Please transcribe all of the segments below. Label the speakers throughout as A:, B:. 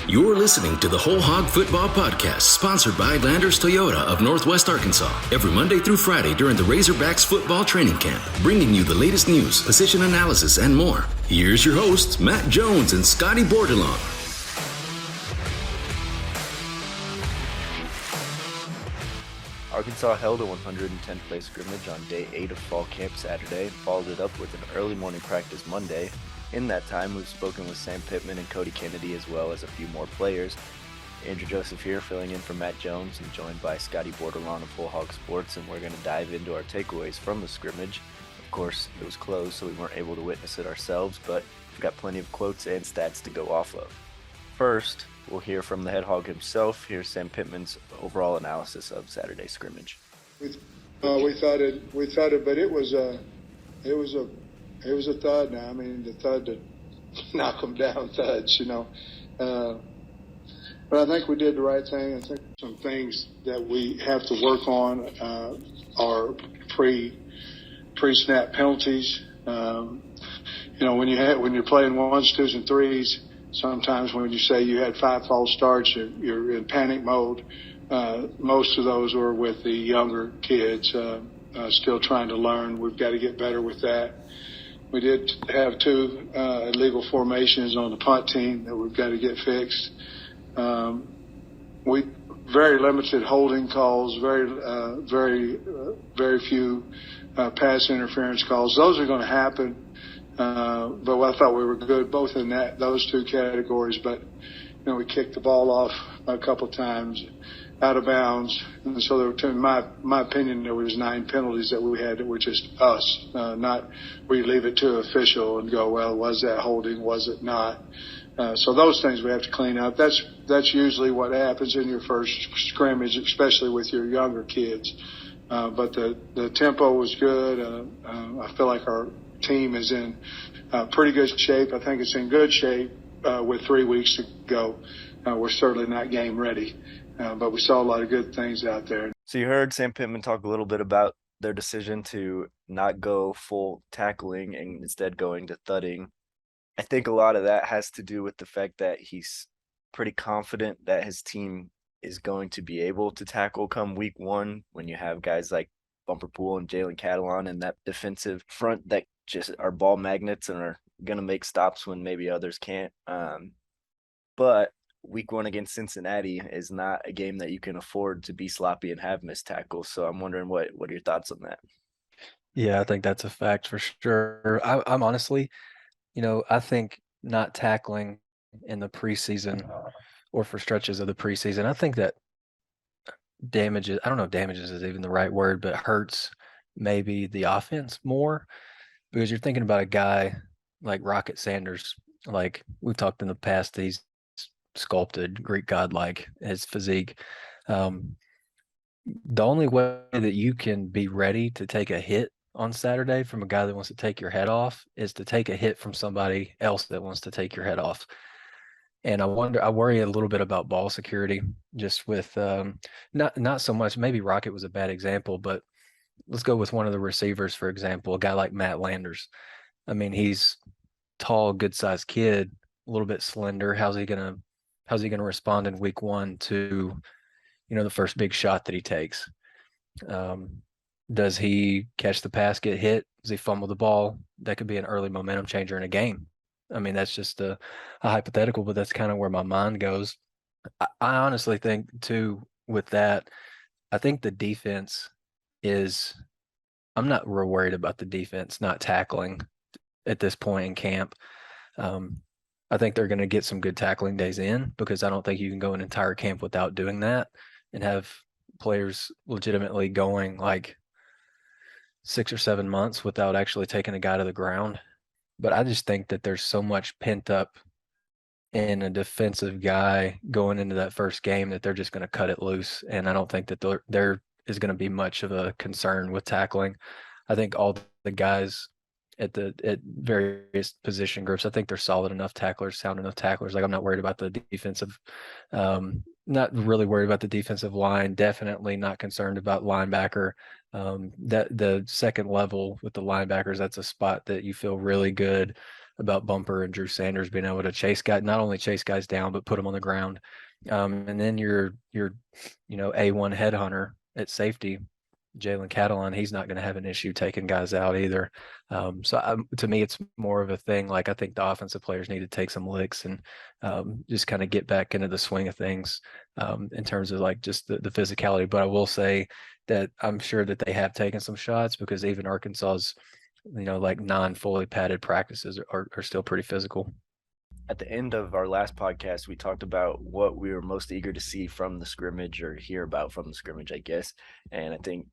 A: You're listening to the Whole Hog Football Podcast, sponsored by Landers Toyota of Northwest Arkansas. Every Monday through Friday during the Razorbacks football training camp, bringing you the latest news, position analysis, and more. Here's your hosts, Matt Jones and Scotty Bordelon.
B: Arkansas held a 110th place scrimmage on day 8 of fall camp Saturday and followed it up with an early morning practice Monday. In that time, we've spoken with Sam Pittman and Cody Kennedy as well as a few more players. Andrew Joseph here, filling in for Matt Jones and joined by Scotty Bordelon of Whole Hog Sports, and we're going to dive into our takeaways from the scrimmage. Of course, it was closed, so we weren't able to witness it ourselves, but we've got plenty of quotes and stats to go off of. First, we'll hear from the head hog himself. Here's Sam Pittman's overall analysis of Saturday's scrimmage.
C: We thought it, but it was a thud. Now, I mean, the thud to knock them down thuds, you know. But I think we did the right thing. I think some things that we have to work on are pre-snap penalties. You know, when you're playing ones, twos, and threes, sometimes when you say you had 5 false starts, you're in panic mode. Most of those were with the younger kids, still trying to learn. We've got to get better with that. We did have 2 illegal formations on the punt team that we've got to get fixed. We very limited holding calls, very few pass interference calls. Those are going to happen. But I thought we were good both in those 2 categories. But you know, we kicked the ball off a couple times out of bounds, and so there were, in my opinion, there was 9 penalties that we had that were just us, not we leave it to official and go, well, was that holding? Was it not? So those things we have to clean up. That's usually what happens in your first scrimmage, especially with your younger kids. But the tempo was good. I feel like our team is in pretty good shape. I think it's in good shape with 3 weeks to go. We're certainly not game ready, but we saw a lot of good things out there.
B: So you heard Sam Pittman talk a little bit about their decision to not go full tackling and instead going to thudding. I think a lot of that has to do with the fact that he's pretty confident that his team is going to be able to tackle come week 1 when you have guys like Bumper Pool and Jalen Catalon and that defensive front that just are ball magnets and are going to make stops when maybe others can't. But week 1 against Cincinnati is not a game that you can afford to be sloppy and have missed tackles. So I'm wondering what are your thoughts on that?
D: Yeah, I think that's a fact for sure. I'm honestly, I think not tackling in the preseason or for stretches of the preseason, I think that damages, I don't know if damages is even the right word, but hurts maybe the offense more, because you're thinking about a guy like Rocket Sanders. Like we've talked in the past, he's sculpted Greek god-like, his physique. The only way that you can be ready to take a hit on Saturday from a guy that wants to take your head off is to take a hit from somebody else that wants to take your head off. And I worry a little bit about ball security, just with not so much, maybe Rocket was a bad example, but let's go with one of the receivers, for example, a guy like Matt Landers. I mean, he's tall, good-sized kid, a little bit slender. How's he gonna respond in week 1 to, the first big shot that he takes? Does he catch the pass, get hit? Does he fumble the ball? That could be an early momentum changer in a game. I mean, that's just a hypothetical, but that's kind of where my mind goes. I honestly think, too, with that, I think the defense is – I'm not real worried about the defense not tackling at this point in camp. I think they're going to get some good tackling days in, because I don't think you can go an entire camp without doing that and have players legitimately going like 6 or 7 months without actually taking a guy to the ground. But I just think that there's so much pent up in a defensive guy going into that first game that they're just going to cut it loose. And I don't think that there is going to be much of a concern with tackling. I think all the guys at various position groups, I think they're solid enough tacklers, sound enough tacklers. Like, I'm not worried about the defensive, not really worried about the defensive line. Definitely not concerned about linebacker. That the second level with the linebackers, that's a spot that you feel really good about Bumper and Drew Sanders being able to not only chase guys down, but put them on the ground. And then your A1 headhunter at safety, Jalen Catalon, he's not going to have an issue taking guys out either. To me, it's more of a thing. Like, I think the offensive players need to take some licks and just kind of get back into the swing of things in terms of like just the physicality. But I will say that I'm sure that they have taken some shots, because even Arkansas's, like non-fully padded practices are still pretty physical.
B: At the end of our last podcast, we talked about what we were most eager to see from the scrimmage, or hear about from the scrimmage, I guess. And I think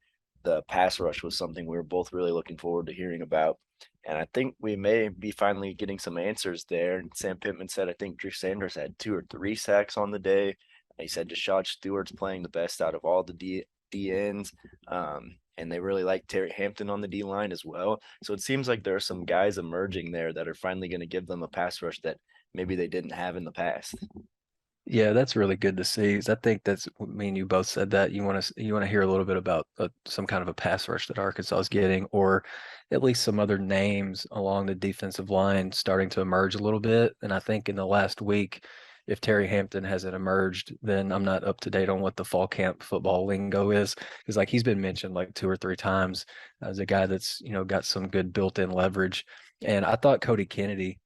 B: the pass rush was something we were both really looking forward to hearing about. And I think we may be finally getting some answers there. And Sam Pittman said, I think Drew Sanders had 2 or 3 sacks on the day. He said Jashad Stewart's playing the best out of all the DNs. And they really like Terry Hampton on the D-line as well. So it seems like there are some guys emerging there that are finally going to give them a pass rush that maybe they didn't have in the past.
D: Yeah, that's really good to see. I think that's, me and you both said that you want to hear a little bit about some kind of a pass rush that Arkansas is getting, or at least some other names along the defensive line starting to emerge a little bit. And I think in the last week, if Terry Hampton hasn't emerged, then I'm not up to date on what the fall camp football lingo is, because like he's been mentioned like 2 or 3 times as a guy that's got some good built-in leverage. And I thought Cody Kennedy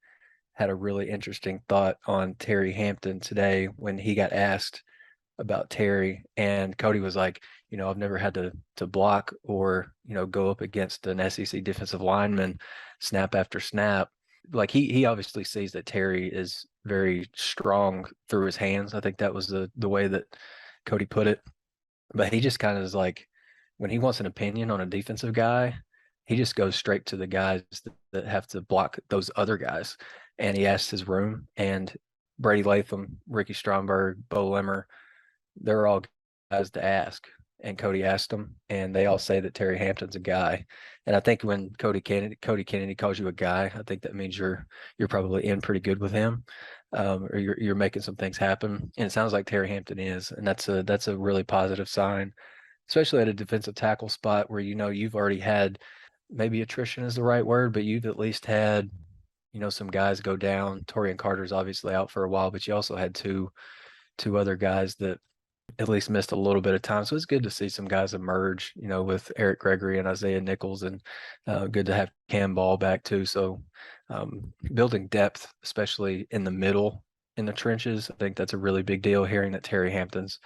D: had a really interesting thought on Terry Hampton today when he got asked about Terry, and Cody was like, I've never had to block or, go up against an SEC defensive lineman snap after snap. Like he obviously sees that Terry is very strong through his hands. I think that was the way that Cody put it. But he just kind of is like, when he wants an opinion on a defensive guy, he just goes straight to the guys that have to block those other guys. And he asked his room, and Brady Latham, Ricky Stromberg, Bo Lemmer, they're all guys to ask. And Cody asked them, and they all say that Terry Hampton's a guy. And I think when Cody Kennedy calls you a guy, I think that means you're probably in pretty good with him, or you're making some things happen. And it sounds like Terry Hampton is, and that's a really positive sign, especially at a defensive tackle spot where you've already had, maybe attrition is the right word, but you've at least had some guys go down. Torian Carter's obviously out for a while, but you also had two other guys that at least missed a little bit of time. So it's good to see some guys emerge, with Eric Gregory and Isaiah Nichols, and good to have Cam Ball back too. So building depth, especially in the middle, in the trenches, I think that's a really big deal. Hearing that Terry Hampton's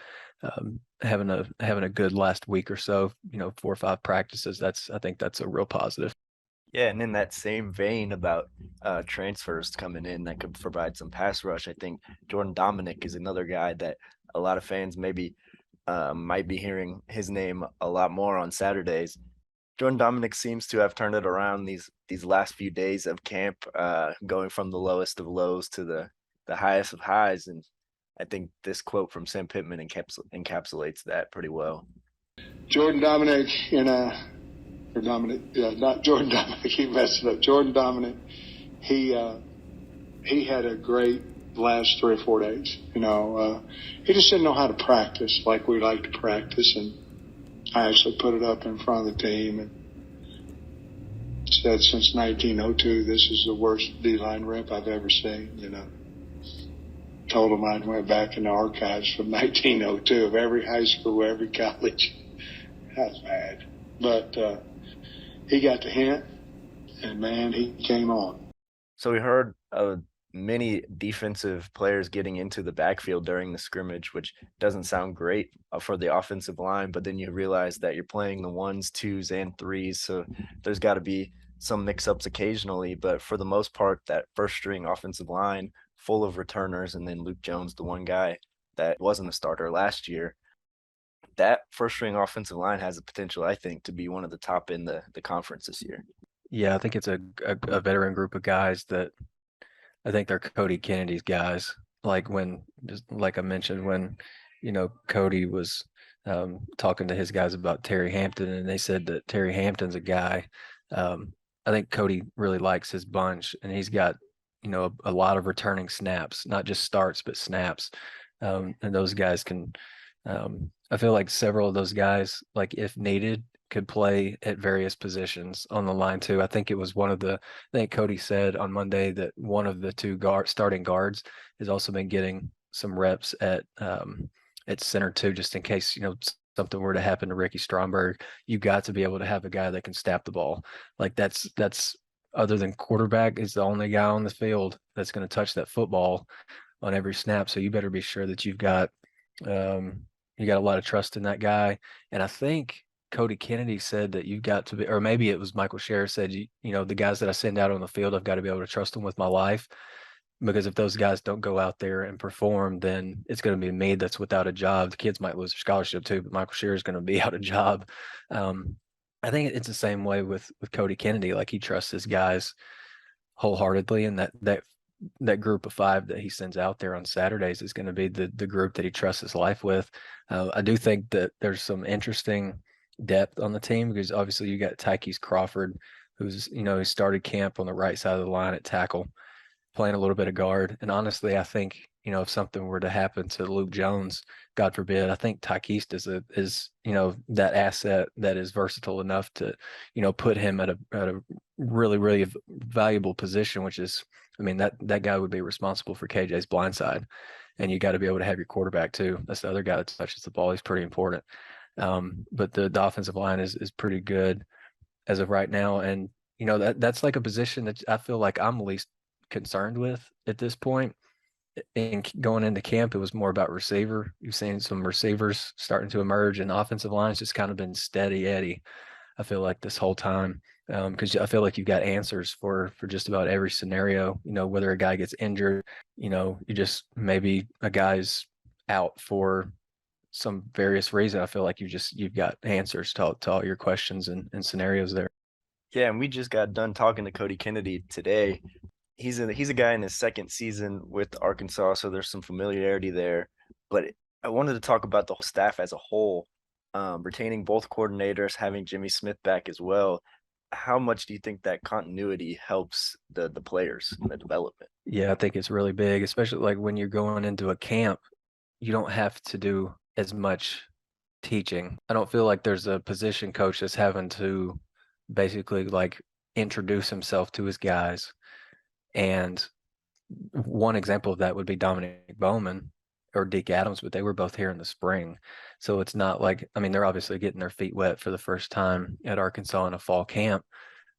D: having a good last week or so, 4 or 5 practices, I think that's a real positive.
B: Yeah, and in that same vein about transfers coming in that could provide some pass rush, I think Jordan Dominic is another guy that a lot of fans maybe might be hearing his name a lot more on Saturdays. Jordan Dominic seems to have turned it around these last few days of camp, going from the lowest of lows to the highest of highs. And I think this quote from Sam Pittman encapsulates that pretty well.
C: Jordan Dominic not Jordan Dominic. He messed it up. Jordan Dominic, he had a great last 3 or 4 days. He just didn't know how to practice like we like to practice, and I actually put it up in front of the team and said, since 1902, this is the worst D-line rep I've ever seen. Told him I went back in the archives from 1902 of every high school, every college. That was bad, but he got the hint, and, man, he came on.
B: So we heard many defensive players getting into the backfield during the scrimmage, which doesn't sound great for the offensive line, but then you realize that you're playing the 1s, 2s, and 3s, so there's got to be some mix-ups occasionally. But for the most part, that first-string offensive line full of returners, and then Luke Jones, the one guy that wasn't a starter last year, that first-string offensive line has the potential, I think, to be one of the top in the conference this year.
D: Yeah, I think it's a veteran group of guys that I think they're Cody Kennedy's guys. Like I mentioned, when Cody was talking to his guys about Terry Hampton, and they said that Terry Hampton's a guy. I think Cody really likes his bunch, and he's got a lot of returning snaps, not just starts but snaps, and those guys can. I feel like several of those guys, like if needed, could play at various positions on the line too. I think Cody said on Monday that one of the two starting guards has also been getting some reps at center too, just in case, something were to happen to Ricky Stromberg. You got to be able to have a guy that can snap the ball. Like that's other than quarterback, is the only guy on the field that's going to touch that football on every snap. So you better be sure that you got a lot of trust in that guy. And I think Cody Kennedy said that you've got to be, or maybe it was Michael Scher said, the guys that I send out on the field, I've got to be able to trust them with my life. Because if those guys don't go out there and perform, then it's going to be me that's without a job. The kids might lose their scholarship too, but Michael Scher is going to be out of job. I think it's the same way with Cody Kennedy. Like, he trusts his guys wholeheartedly, and that group of 5 that he sends out there on Saturdays is going to be the group that he trusts his life with. I do think that there's some interesting depth on the team, because obviously you got Tykees Crawford, who's, he started camp on the right side of the line at tackle, playing a little bit of guard. And honestly, I think, if something were to happen to Luke Jones, God forbid, I think Tykees is that asset that is versatile enough to, put him at a really, really valuable position, which is, that guy would be responsible for KJ's blind side. And you got to be able to have your quarterback too. That's the other guy that touches the ball. He's pretty important. But the offensive line is pretty good as of right now. And, that's like a position that I feel like I'm least concerned with at this point. In going into camp, it was more about receiver. You've seen some receivers starting to emerge, and the offensive line's just kind of been steady Eddie, I feel like, this whole time. Because I feel like you've got answers for just about every scenario. Whether a guy gets injured, you just, maybe a guy's out for some various reason. I feel like you've got answers to all your questions and scenarios there.
B: Yeah, and we just got done talking to Cody Kennedy today. He's a guy in his second season with Arkansas, so there's some familiarity there. But I wanted to talk about the whole staff as a whole, retaining both coordinators, having Jimmy Smith back as well. How much do you think that continuity helps the players and the development?
D: Yeah, I think it's really big, especially like when you're going into a camp. You don't have to do as much teaching. I don't feel like there's a position coach that's having to basically like introduce himself to his guys. And one example of that would be Dominic Bowman or Deke Adams, but they were both here in the spring. So it's not like, they're obviously getting their feet wet for the first time at Arkansas in a fall camp,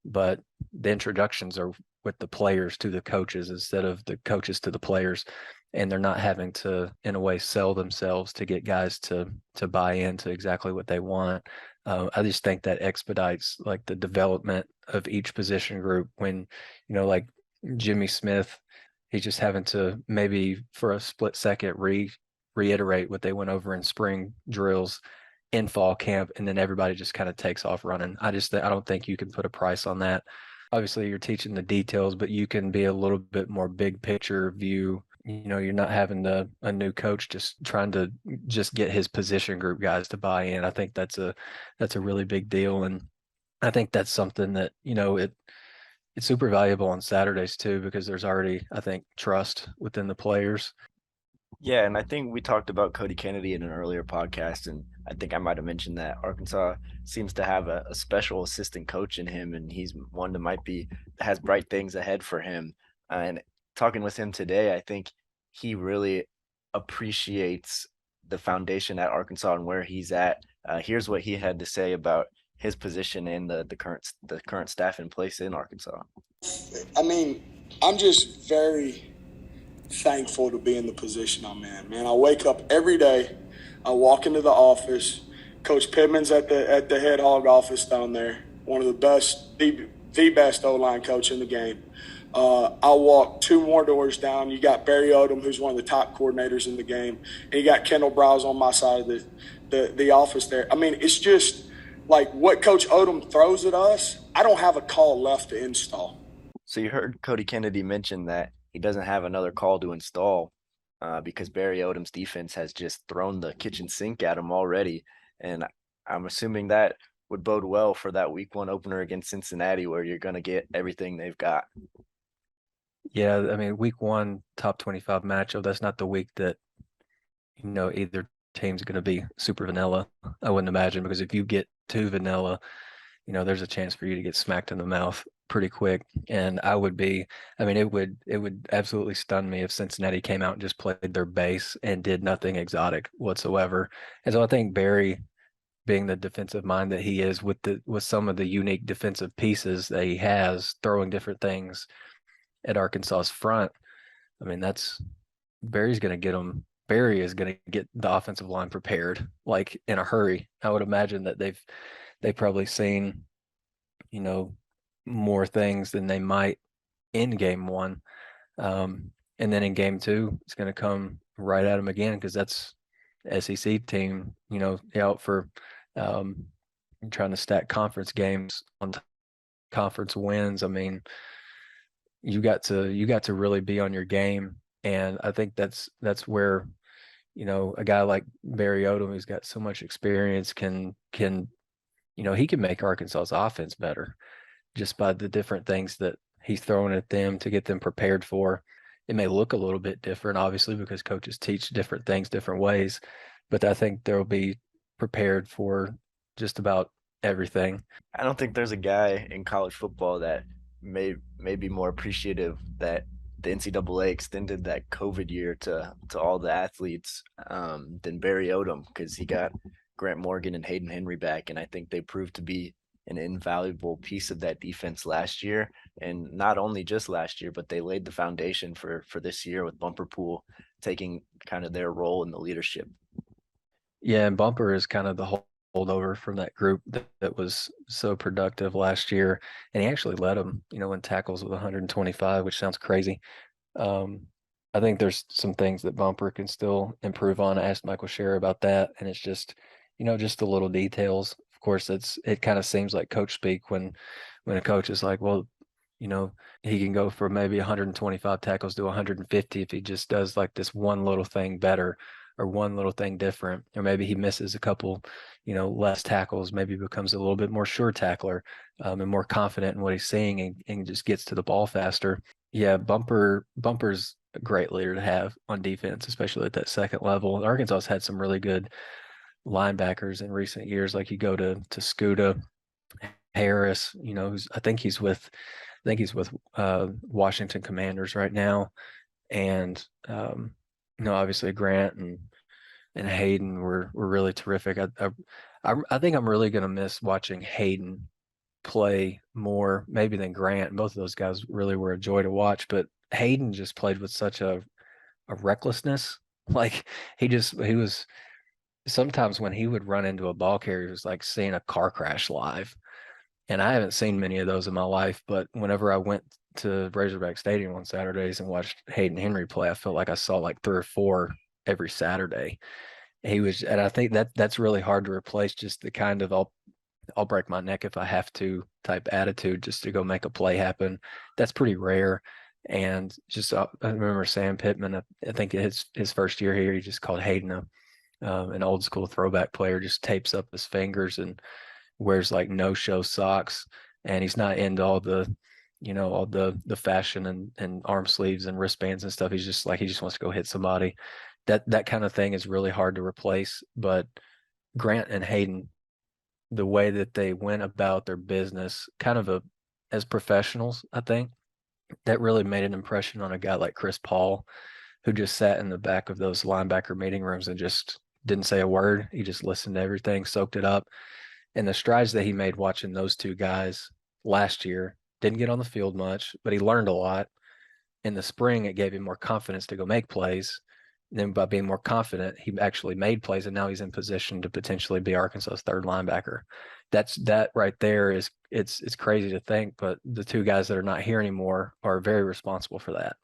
D: but the introductions are with the players to the coaches instead of the coaches to the players. And they're not having to, in a way, sell themselves to get guys to buy into exactly what they want. I just think that expedites like the development of each position group when, like Jimmy Smith, he's just having to maybe for a split second reiterate what they went over in spring drills in fall camp, and then everybody just kind of takes off running. I don't think you can put a price on that. Obviously, you're teaching the details, but you can be a little bit more big picture view. You're not having a new coach just trying to just get his position group guys to buy in. I think that's a really big deal, and I think that's something that it's super valuable on Saturdays too, because there's already, I think, trust within the players.
B: Yeah, and I think we talked about Cody Kennedy in an earlier podcast, and I think I might have mentioned that Arkansas seems to have a special assistant coach in him, and he's one that has bright things ahead for him. And talking with him today, I think he really appreciates the foundation at Arkansas and where he's at. Here's what he had to say about his position and the current staff in place in Arkansas.
C: I'm just very thankful to be in the position I'm in, man. I wake up every day, I walk into the office. Coach Pittman's at the head hog office down there, one of the best, the best O-line coach in the game. I walk 2 more doors down. You got Barry Odom, who's one of the top coordinators in the game, and you got Kendall Browse on my side of the office there. It's just like what Coach Odom throws at us, I don't have a call left to install.
B: So you heard Cody Kennedy mention that he doesn't have another call to install because Barry Odom's defense has just thrown the kitchen sink at him already. And I'm assuming that would bode well for that week 1 opener against Cincinnati, where you're going to get everything they've got.
D: Yeah, week 1 top 25 matchup. That's not the week that either team's going to be super vanilla. I wouldn't imagine, because if you get too vanilla, there's a chance for you to get smacked in the mouth pretty quick. And it would absolutely stun me if Cincinnati came out and just played their base and did nothing exotic whatsoever. And so I think Barry, being the defensive mind that he is, with some of the unique defensive pieces that he has, throwing different things at Arkansas's front, that's Barry's going to get them. Barry is going to get the offensive line prepared like in a hurry. I would imagine that they've probably seen, more things than they might in game one. And then in game two, it's going to come right at them again, because that's SEC team, out for trying to stack conference games on conference wins. You got to really be on your game. And I think that's where, a guy like Barry Odom, who's got so much experience, can he can make Arkansas's offense better just by the different things that he's throwing at them to get them prepared for. It may look a little bit different, obviously, because coaches teach different things different ways, but I think they'll be prepared for just about everything.
B: I don't think there's a guy in college football that may be more appreciative that the NCAA extended that COVID year to all the athletes than Barry Odom, because he got Grant Morgan and Hayden Henry back, and I think they proved to be an invaluable piece of that defense last year. And not only just last year, but they laid the foundation for this year with Bumper Pool taking kind of their role in the leadership.
D: Yeah, and Bumper is kind of the holdover from that group that was so productive last year, and he actually led them, in tackles with 125, which sounds crazy. I think there's some things that Bumper can still improve on. I asked Michael Scherer about that, and it's just, just the little details. Of course, it kind of seems like coach speak when a coach is like, well, he can go from maybe 125 tackles to 150 if he just does like this one little thing better, or one little thing different, or maybe he misses a couple, less tackles, maybe becomes a little bit more sure tackler, and more confident in what he's seeing, and just gets to the ball faster. Yeah, Bumper's a great leader to have on defense, especially at that second level. Arkansas's had some really good linebackers in recent years. Like you go to Scuda Harris, I think he's with Washington Commanders right now, and obviously Grant and Hayden were really terrific. I think I'm really going to miss watching Hayden play more maybe than Grant. Both of those guys really were a joy to watch, but Hayden just played with such a recklessness. Like he was sometimes when he would run into a ball carrier, it was like seeing a car crash live. And I haven't seen many of those in my life, but whenever I went to Razorback Stadium on Saturdays and watched Hayden Henry play, I felt like I saw like 3 or 4 every Saturday. And I think that's really hard to replace, just the kind of I'll break my neck if I have to type attitude just to go make a play happen. That's pretty rare. And just I remember Sam Pittman, I think his first year here, he just called Hayden an old school throwback player, just tapes up his fingers and wears like no-show socks, and he's not into all the fashion and arm sleeves and wristbands and stuff. He's just like, he just wants to go hit somebody. That kind of thing is really hard to replace. But Grant and Hayden, the way that they went about their business, kind of as professionals, I think that really made an impression on a guy like Chris Paul, who just sat in the back of those linebacker meeting rooms and just didn't say a word. He just listened to everything, soaked it up. And the strides that he made watching those two guys last year, didn't get on the field much, but he learned a lot. In the spring, it gave him more confidence to go make plays. And then by being more confident, he actually made plays, and now he's in position to potentially be Arkansas's third linebacker. That right there is it's crazy to think, but the two guys that are not here anymore are very responsible for that.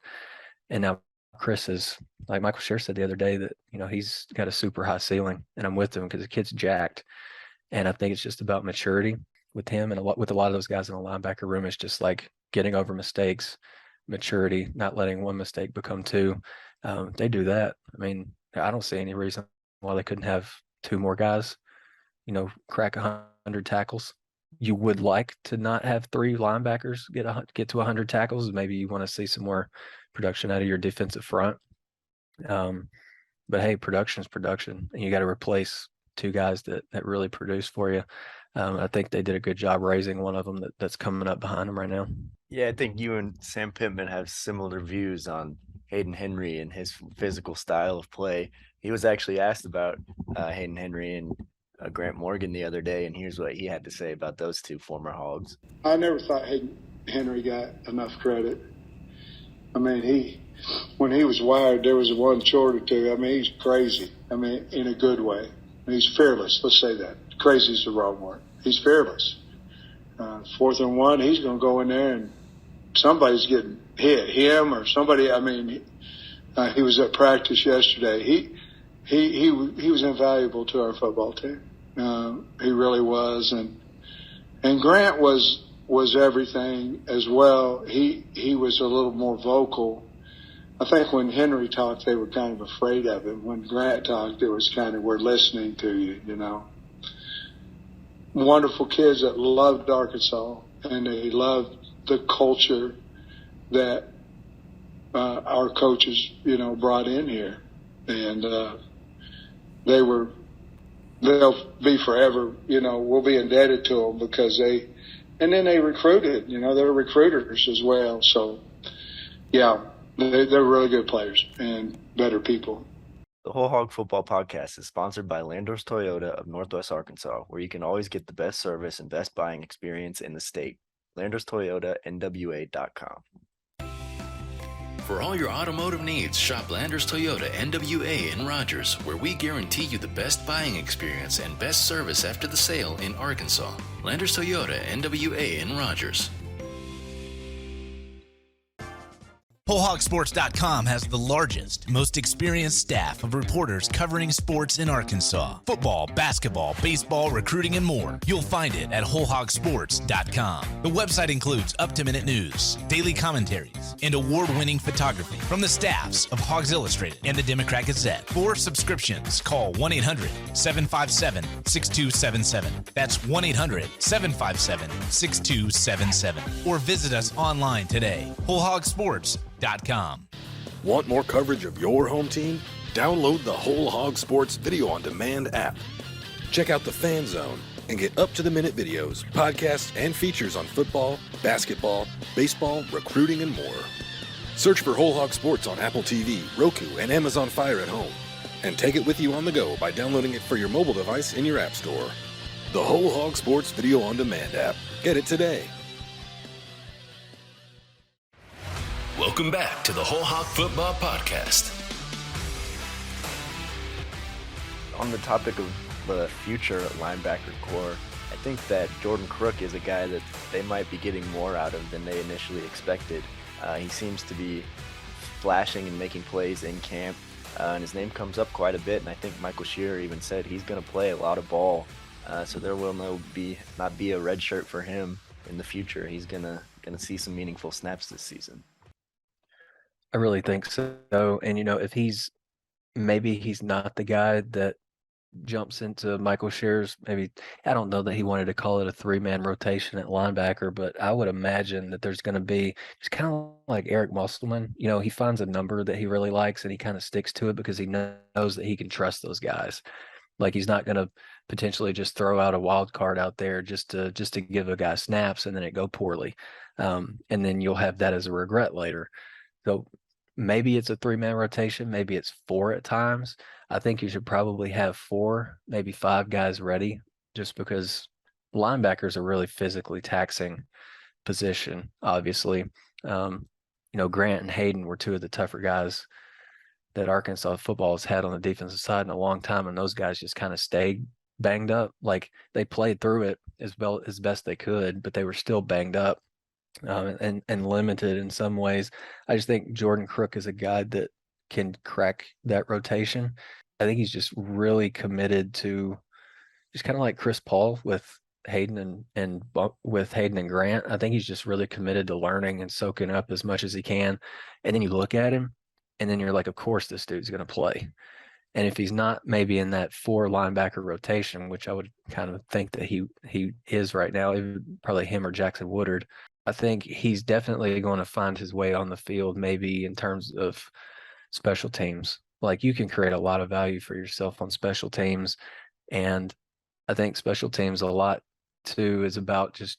D: And now Chris is, like Michael Scherer said the other day, that he's got a super high ceiling, and I'm with him because the kid's jacked. And I think it's just about maturity with him, and with a lot of those guys in the linebacker room. It's just like getting over mistakes, maturity, not letting one mistake become two. They do that. I don't see any reason why they couldn't have 2 more guys, crack 100 tackles. You would like to not have 3 linebackers get to 100 tackles. Maybe you want to see some more production out of your defensive front. But hey, production is production, and you got to replace two guys that really produce for you. I think they did a good job raising one of them that's coming up behind them right now.
B: Yeah, I think you and Sam Pittman have similar views on Hayden Henry and his physical style of play. He was actually asked about Hayden Henry and Grant Morgan the other day, and here's what he had to say about those two former Hogs.
C: I never thought Hayden Henry got enough credit. I mean, when he was wired, there was one short or two. I mean, he's crazy. I mean, in a good way. He's fearless. Let's say that. Crazy is the wrong word. He's fearless. 4th and 1, he's going to go in there and somebody's getting hit, him or somebody. I mean, he was at practice yesterday. He was invaluable to our football team. He really was, and Grant was everything as well. He was a little more vocal. I think when Henry talked, they were kind of afraid of him. When Grant talked, it was kind of, we're listening to you, you know. Wonderful kids that loved Arkansas, and they loved the culture that our coaches, you know, brought in here. And they'll be forever, you know, we'll be indebted to them because and then they recruited, you know, they're recruiters as well. So, yeah, they're really good players and better people.
B: The Whole Hog Football Podcast is sponsored by Landers Toyota of Northwest Arkansas, where you can always get the best service and best buying experience in the state. LandersToyotaNWA.com.
A: For all your automotive needs, shop Landers Toyota NWA in Rogers, where we guarantee you the best buying experience and best service after the sale in Arkansas. Landers Toyota NWA in Rogers.
E: WholeHogSports.com has the largest, most experienced staff of reporters covering sports in Arkansas. Football, basketball, baseball, recruiting, and more. You'll find it at WholeHogSports.com. The website includes up-to-minute news, daily commentaries, and award-winning photography from the staffs of Hogs Illustrated and the Democrat Gazette. For subscriptions, call 1-800-757-6277. That's 1-800-757-6277. Or visit us online today. WholeHogSports.com.
F: Want more coverage of your home team? Download the Whole Hog Sports Video on Demand app. Check out the Fan Zone and get up-to-the-minute videos, podcasts, and features on football, basketball, baseball, recruiting, and more. Search for Whole Hog Sports on Apple TV, Roku, and Amazon Fire at home. And take it with you on the go by downloading it for your mobile device in your app store. The Whole Hog Sports Video on Demand app. Get it today.
A: Welcome back to the Whole Hog Football Podcast.
B: On the topic of the future linebacker core, I think that Jordan Crook is a guy that they might be getting more out of than they initially expected. He seems to be flashing and making plays in camp, and his name comes up quite a bit, and I think Michael Shearer even said he's going to play a lot of ball, so there will not be a red shirt for him in the future. He's gonna see some meaningful snaps this season.
D: I really think so. And, you know, if maybe he's not the guy that jumps into Michael Shearer's, maybe, I don't know that he wanted to call it a 3-man rotation at linebacker, but I would imagine that there's going to be, it's kind of like Eric Musselman. You know, he finds a number that he really likes and he kind of sticks to it because he knows that he can trust those guys. Like, he's not going to potentially just throw out a wild card out there just to give a guy snaps and then it go poorly. And then you'll have that as a regret later. So maybe it's a 3-man rotation. Maybe it's 4 at times. I think you should probably have 4, maybe 5 guys ready, just because linebackers are really physically taxing position, obviously. You know, Grant and Hayden were 2 of the tougher guys that Arkansas football has had on the defensive side in a long time, and those guys just kind of stayed banged up. Like, they played through it as best they could, but they were still banged up. And limited in some ways. I just think Jordan Crook is a guy that can crack that rotation. I think he's just really committed to, just kind of like Chris Paul with Hayden and with Hayden and Grant. I think he's just really committed to learning and soaking up as much as he can. And then you look at him, and then you're like, of course this dude's going to play. And if he's not maybe in that 4 linebacker rotation, which I would kind of think that he is right now, probably him or Jackson Woodard, I think he's definitely going to find his way on the field, maybe in terms of special teams. Like, you can create a lot of value for yourself on special teams. And I think special teams a lot too is about just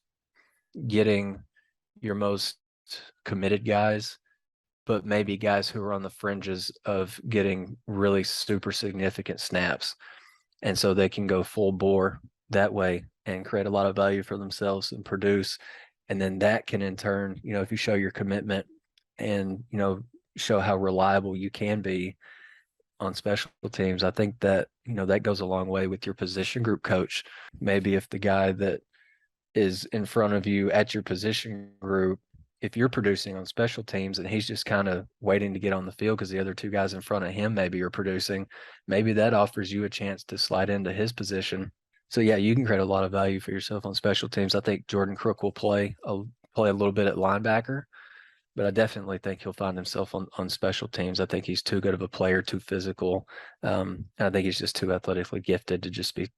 D: getting your most committed guys, but maybe guys who are on the fringes of getting really super significant snaps. And so they can go full bore that way and create a lot of value for themselves and produce. And then that can in turn, if you show your commitment and, show how reliable you can be on special teams, I think that, that goes a long way with your position group coach. Maybe if the guy that is in front of you at your position group, if you're producing on special teams and he's just kind of waiting to get on the field because the other two guys in front of him maybe are producing, maybe that offers you a chance to slide into his position. So yeah, you can create a lot of value for yourself on special teams. I think Jordan Crook will play a little bit at linebacker, but I definitely think he'll find himself on special teams. I think he's too good of a player, too physical. And I think he's just too athletically gifted to just be,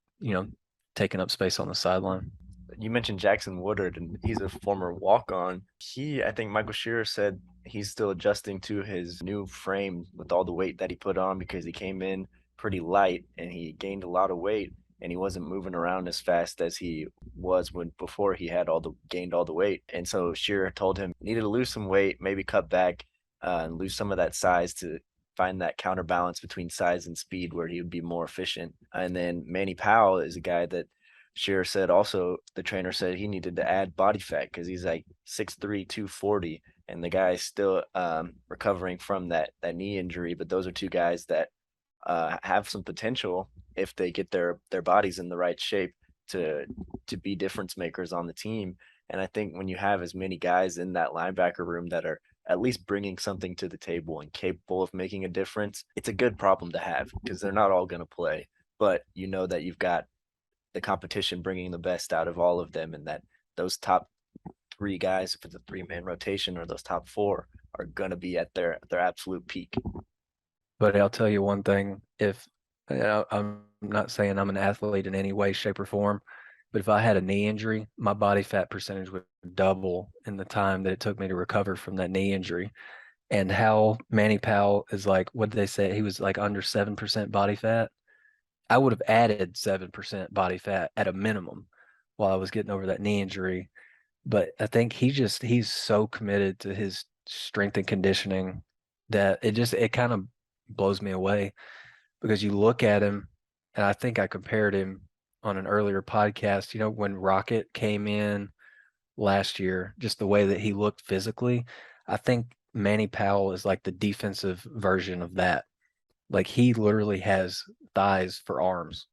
D: taking up space on the sideline.
B: You mentioned Jackson Woodard, and he's a former walk-on. I think Michael Shearer said he's still adjusting to his new frame with all the weight that he put on, because he came in pretty light and he gained a lot of weight, and he wasn't moving around as fast as he was before he had gained all the weight. And so Shearer told him he needed to lose some weight, maybe cut back and lose some of that size to find that counterbalance between size and speed where he would be more efficient. And then Manny Powell is a guy that Shearer said also, the trainer said he needed to add body fat because he's like 6'3", 240, and the guy's still recovering from that knee injury. But those are two guys that have some potential if they get their bodies in the right shape to be difference makers on the team. And I think when you have as many guys in that linebacker room that are at least bringing something to the table and capable of making a difference, it's a good problem to have, because they're not all going to play, but you know that you've got the competition bringing the best out of all of them, and that those top three guys, if it's a 3-man rotation, or those top 4, are going to be at their absolute peak.
D: But I'll tell you one thing, I'm not saying I'm an athlete in any way, shape, or form, but if I had a knee injury, my body fat percentage would double in the time that it took me to recover from that knee injury. And how Manny Powell is like, what did they say? He was like under 7% body fat. I would have added 7% body fat at a minimum while I was getting over that knee injury. But I think he's so committed to his strength and conditioning that it kind of blows me away, because you look at him, and I think I compared him on an earlier podcast, when Rocket came in last year, just the way that he looked physically. I think Manny Powell is like the defensive version of that. Like, he literally has thighs for arms.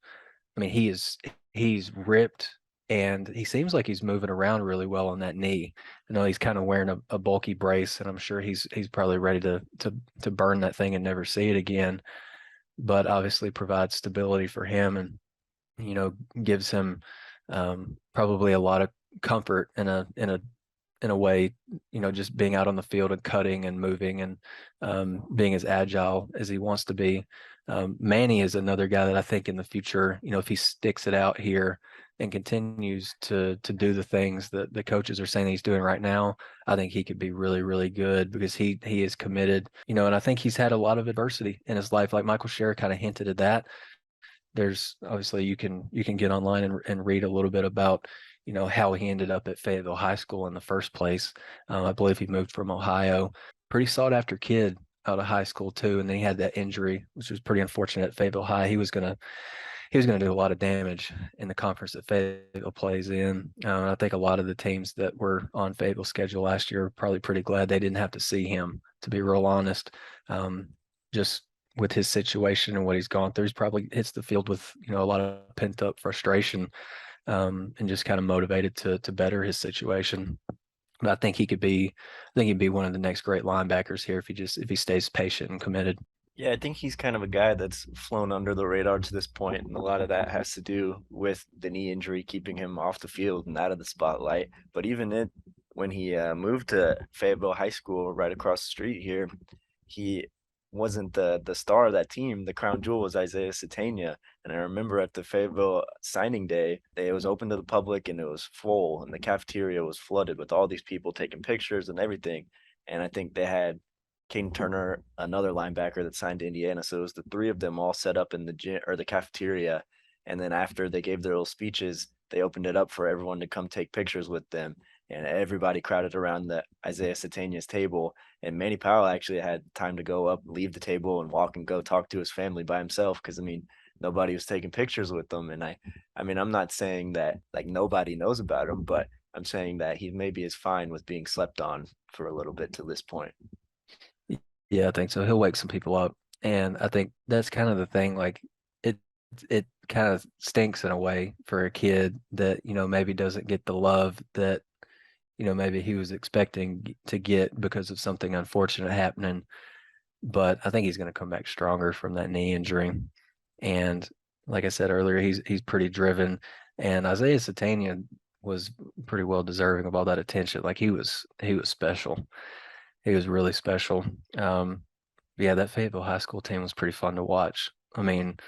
D: I mean, he's ripped, and he seems like he's moving around really well on that knee. I know he's kind of wearing a bulky brace, and I'm sure he's probably ready to burn that thing and never see it again. But obviously provides stability for him, and gives him probably a lot of comfort in a way, just being out on the field and cutting and moving and being as agile as he wants to be. Manny is another guy that I think in the future, if he sticks it out here and continues to do the things that the coaches are saying he's doing right now, I think he could be really, really good, because he is committed, and I think he's had a lot of adversity in his life. Like Michael Shearer kind of hinted at that. There's obviously, you can get online and read a little bit about, how he ended up at Fayetteville High School in the first place. I believe he moved from Ohio. Pretty sought after kid out of high school too, and then he had that injury, which was pretty unfortunate at Fayetteville High. He was gonna do a lot of damage in the conference that Fayetteville plays in. I think a lot of the teams that were on Fayetteville's schedule last year are probably pretty glad they didn't have to see him, to be real honest. Just with his situation and what he's gone through, he's probably hits the field with, a lot of pent up frustration, and just kind of motivated to better his situation. But I think he'd be one of the next great linebackers here if he stays patient and committed.
B: Yeah, I think he's kind of a guy that's flown under the radar to this point, and a lot of that has to do with the knee injury keeping him off the field and out of the spotlight. But even when he moved to Fayetteville High School right across the street here, he wasn't the star of that team. The crown jewel was Isaiah Satania. And I remember at the Fayetteville signing day, it was open to the public and it was full, and the cafeteria was flooded with all these people taking pictures and everything. And I think they had Caden Turner, another linebacker that signed to Indiana. So it was the three of them all set up in the gym or the cafeteria. And then after they gave their little speeches, they opened it up for everyone to come take pictures with them. And everybody crowded around the Isaiah Satania's table. And Manny Powell actually had time to go up, leave the table, and walk and go talk to his family by himself. Because, I mean, nobody was taking pictures with them. And I mean, I'm not saying that like nobody knows about him, but I'm saying that he maybe is fine with being slept on for a little bit to this point.
D: Yeah, I think so. He'll wake some people up. And I think that's kind of the thing. Like it kind of stinks in a way for a kid that, maybe doesn't get the love that, maybe he was expecting to get because of something unfortunate happening. But I think he's going to come back stronger from that knee injury. And like I said earlier, he's pretty driven. And Isaiah Satania was pretty well deserving of all that attention. Like he was special. He was really special. Yeah, that Fayetteville High School team was pretty fun to watch. I mean,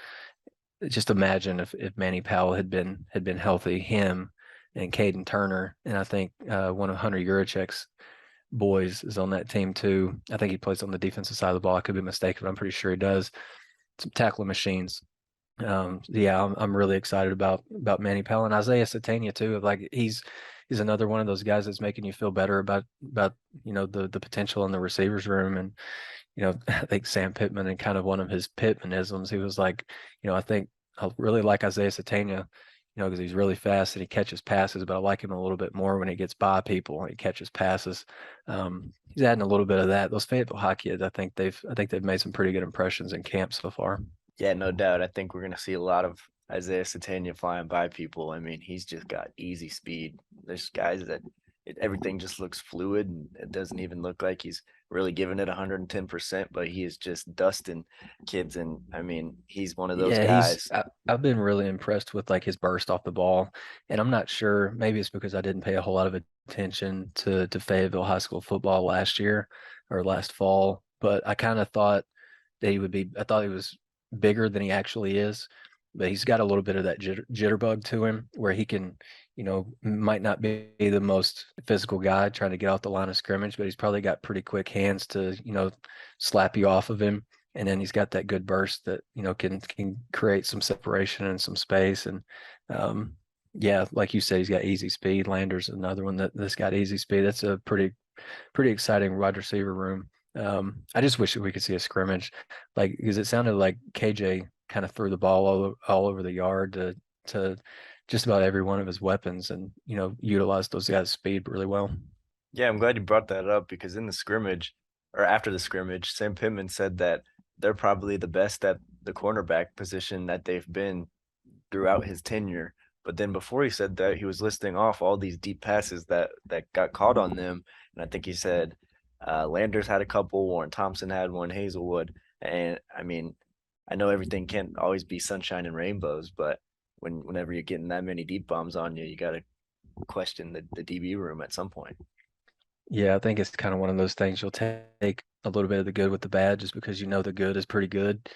D: just imagine if Manny Powell had been healthy, him and Caden Turner, and I think one of Hunter Yurichek's boys is on that team too. I think he plays on the defensive side of the ball. I could be mistaken, but I'm pretty sure he does. Some tackling machines. Yeah, I'm really excited about Manny Powell and Isaiah Satania too. Like he's another one of those guys that's making you feel better about the potential in the receivers room. And I think Sam Pittman, and kind of one of his Pittmanisms, he was like, I think I really like Isaiah Satania, because he's really fast and he catches passes, but I like him a little bit more when he gets by people and he catches passes. He's adding a little bit of that. Those Fayetteville High kids, I think they've made some pretty good impressions in camp so far.
B: Yeah, no doubt. I think we're going to see a lot of Isaiah Satania flying by people. I mean, he's just got easy speed. There's guys that everything just looks fluid, and it doesn't even look like he's really giving it 110%, but he is just dusting kids. And I mean, he's one of those guys.
D: I've been really impressed with like his burst off the ball, and I'm not sure, maybe it's because I didn't pay a whole lot of attention to Fayetteville High School football last year or last fall, but I kind of thought that I thought he was bigger than he actually is, but he's got a little bit of that jitterbug to him where he can, might not be the most physical guy trying to get off the line of scrimmage, but he's probably got pretty quick hands to, slap you off of him. And then he's got that good burst that, can create some separation and some space. And yeah, like you said, he's got easy speed. Lander's another one that's got easy speed. That's a pretty exciting wide receiver room. I just wish that we could see a scrimmage, like, because it sounded like KJ kind of threw the ball all over the yard to just about every one of his weapons, and utilized those guys' speed really well.
B: Yeah, I'm glad you brought that up, because in the scrimmage, or after the scrimmage, Sam Pittman said that they're probably the best at the cornerback position that they've been throughout his tenure. But then before he said that, he was listing off all these deep passes that got caught on them, and I think he said Landers had a couple, Warren Thompson had one, Hazelwood. And I mean, I know everything can't always be sunshine and rainbows, but whenever you're getting that many deep bombs on you, you got to question the DB room at some point.
D: Yeah, I think it's kind of one of those things. You'll take a little bit of the good with the bad, just because the good is pretty good,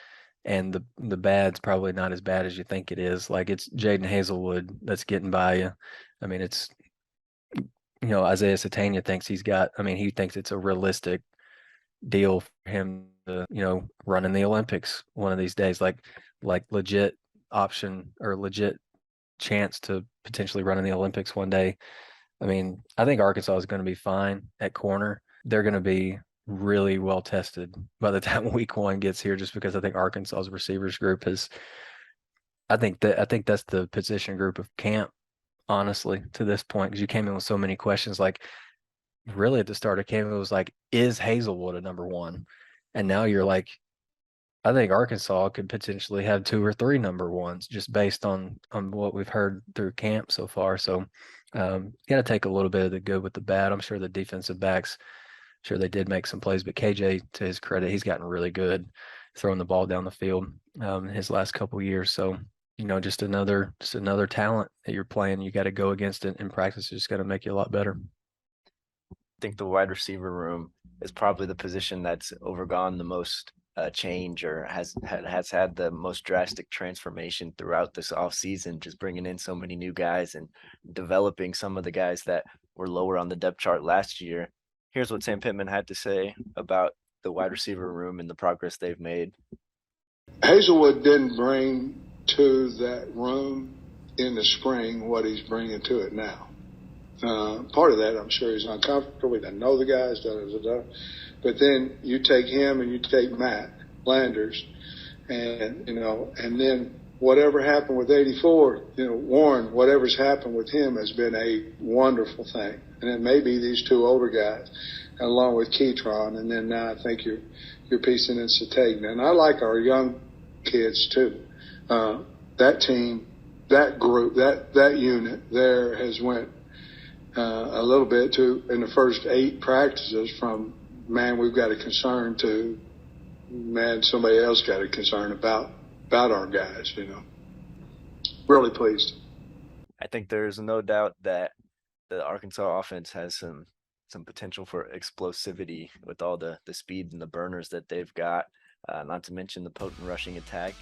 D: and the bad's probably not as bad as you think it is. Like, it's Jaden Hazelwood that's getting by you. I mean, it's Isaiah Satania thinks he thinks it's a realistic deal for him to, run in the Olympics one of these days, like legit option or legit chance to potentially run in the Olympics one day. I mean, I think Arkansas is going to be fine at corner. They're going to be really well tested by the time week one gets here, just because I think Arkansas's receivers group I think that's the position group of camp, honestly, to this point, because you came in with so many questions. Like, really at the start of camp, it was like, is Hazelwood a number one? And now you're like, I think Arkansas could potentially have 2 or 3 number ones, just based on what we've heard through camp so far. So you got to take a little bit of the good with the bad. I'm sure the defensive backs, sure they did make some plays, but KJ, to his credit, he's gotten really good throwing the ball down the field his last couple of years. So just another talent that you're playing. You got to go against it in practice. It's just going to make you a lot better.
B: I think the wide receiver room is probably the position that's overgone the most change, or has had the most drastic transformation throughout this offseason, just bringing in so many new guys and developing some of the guys that were lower on the depth chart last year. Here's what Sam Pittman had to say about the wide receiver room and the progress they've made.
C: Hazelwood didn't bring to that room in the spring what he's bringing to it now. Part of that, I'm sure he's uncomfortable. He doesn't know the guys. But then you take him and you take Matt Landers, and then whatever happened with 84, Warren, whatever's happened with him has been a wonderful thing. And it may be these two older guys, along with Keytron, and then now I think you're piecing in Satagna. And I like our young kids too. That team, that group, that unit there has went a little bit to in the first 8 practices from, man, we've got a concern to, man, somebody else got a concern about our guys, Really pleased.
B: I think there's no doubt that the Arkansas offense has some potential for explosivity with all the speed and the burners that they've got, not to mention the potent rushing attack.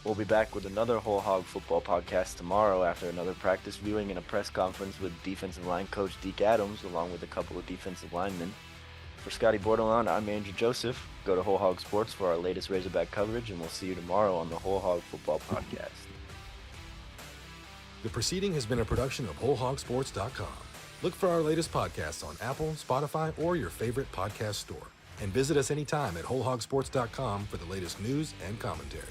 B: We'll be back with another Whole Hog Football Podcast tomorrow after another practice viewing and a press conference with defensive line coach Deke Adams, along with a couple of defensive linemen. For Scotty Bordelon, I'm Andrew Joseph. Go to Whole Hog Sports for our latest Razorback coverage, and we'll see you tomorrow on the Whole Hog Football Podcast.
F: The proceeding has been a production of WholeHogSports.com. Look for our latest podcasts on Apple, Spotify, or your favorite podcast store. And visit us anytime at WholeHogSports.com for the latest news and commentary.